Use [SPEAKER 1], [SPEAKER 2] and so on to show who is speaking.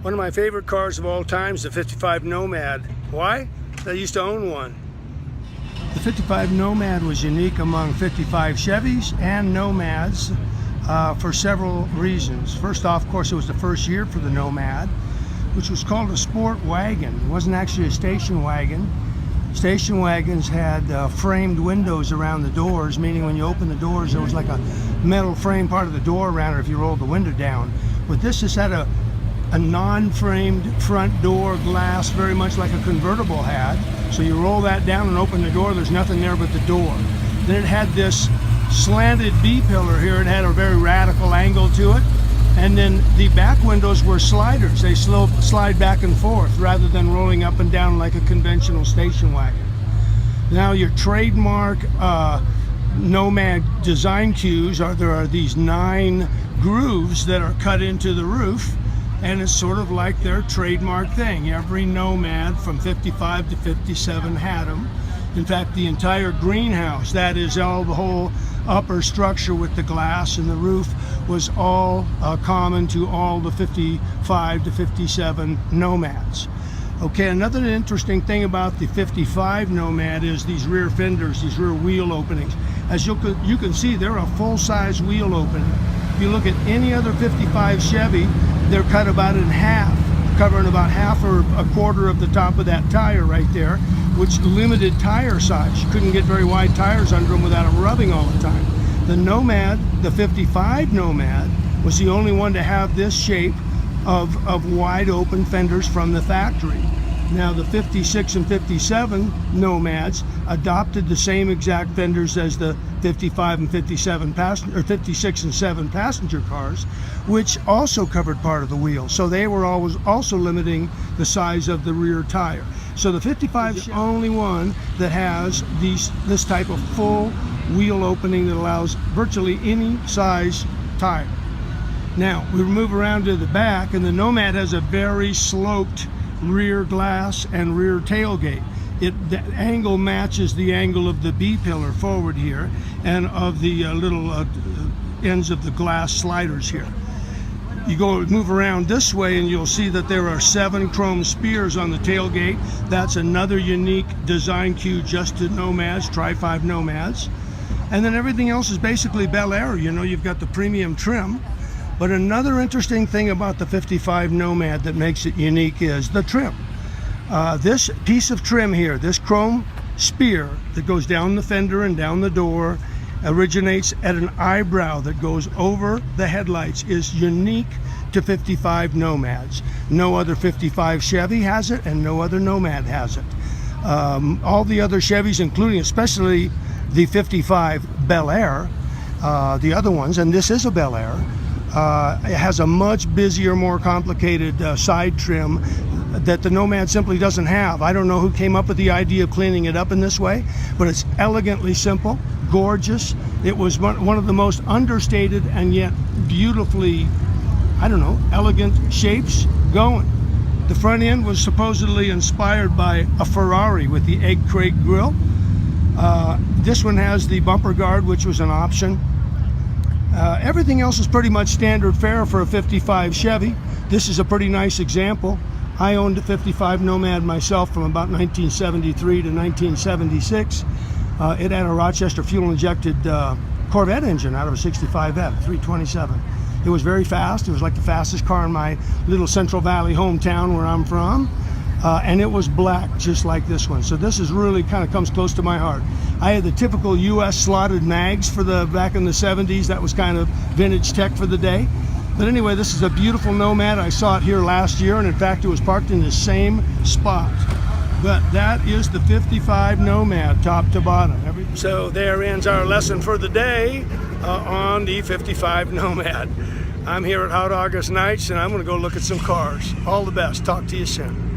[SPEAKER 1] One of my favorite cars of all time is the 55 Nomad. Why? I used to own one. The 55 Nomad was unique among 55 Chevys and Nomads for several reasons. First off, of course, it was the first year for the Nomad, which was called a sport wagon. It wasn't actually a station wagon. Station wagons had framed windows around the doors, meaning when you open the doors, there was like a metal frame part of the door around it if you rolled the window down. But this just had a non-framed front door glass, very much like a convertible had. So you roll that down and open the door, there's nothing there but the door. Then it had this slanted B-pillar here. It had a very radical angle to it. And then the back windows were sliders. They slide back and forth rather than rolling up and down like a conventional station wagon. Now your trademark Nomad design cues there are these 9 grooves that are cut into the roof, and it's sort of like their trademark thing. Every Nomad from 55 to 57 had them. In fact, the entire greenhouse, that is all the whole upper structure with the glass and the roof, was all common to all the 55 to 57 Nomads. Okay, another interesting thing about the 55 Nomad is these rear fenders, these rear wheel openings. As you can see, they're a full-size wheel opening. If you look at any other 55 Chevy, they're cut about in half, covering about half or a quarter of the top of that tire right there, which limited tire size. You couldn't get very wide tires under them without them rubbing all the time. The Nomad, the 55 Nomad, was the only one to have this shape of wide open fenders from the factory. Now the 56 and 57 Nomads adopted the same exact fenders as the 55 and 57 passenger, or 56 and 7 passenger cars, which also covered part of the wheel. So they were always also limiting the size of the rear tire. So the 55 is the only one that has this type of full wheel opening that allows virtually any size tire. Now we move around to the back, and the Nomad has a very sloped rear glass and rear tailgate. The angle matches the angle of the B-pillar forward here and of the little ends of the glass sliders here. You move around this way and you'll see that there are 7 chrome spears on the tailgate. That's another unique design cue just to Nomads, Tri-5 Nomads. And then everything else is basically Bel Air. You know, you've got the premium trim. But another interesting thing about the 55 Nomad that makes it unique is the trim. This piece of trim here, this chrome spear that goes down the fender and down the door, originates at an eyebrow that goes over the headlights, is unique to 55 Nomads. No other 55 Chevy has it, and no other Nomad has it. All the other Chevys, including especially the 55 Bel Air, the other ones, and this is a Bel Air, it has a much busier, more complicated side trim that the Nomad simply doesn't have. I don't know who came up with the idea of cleaning it up in this way, but it's elegantly simple, gorgeous. It was one of the most understated and yet beautifully, I don't know, elegant shapes going. The front end was supposedly inspired by a Ferrari with the egg crate grille. This one has the bumper guard, which was an option. Everything else is pretty much standard fare for a 55 Chevy. This is a pretty nice example. I owned a 55 Nomad myself from about 1973 to 1976. It had a Rochester fuel-injected Corvette engine out of a 65F, 327. It was very fast. It was like the fastest car in my little Central Valley hometown where I'm from. And it was black, just like this one. So this is really kind of comes close to my heart. I had the typical US slotted mags for back in the 70s. That was kind of vintage tech for the day. But anyway, this is a beautiful Nomad. I saw it here last year, and in fact, it was parked in the same spot. But that is the 55 Nomad, top to bottom. So there ends our lesson for the day on the 55 Nomad. I'm here at Hot August Nights, and I'm going to go look at some cars. All the best. Talk to you soon.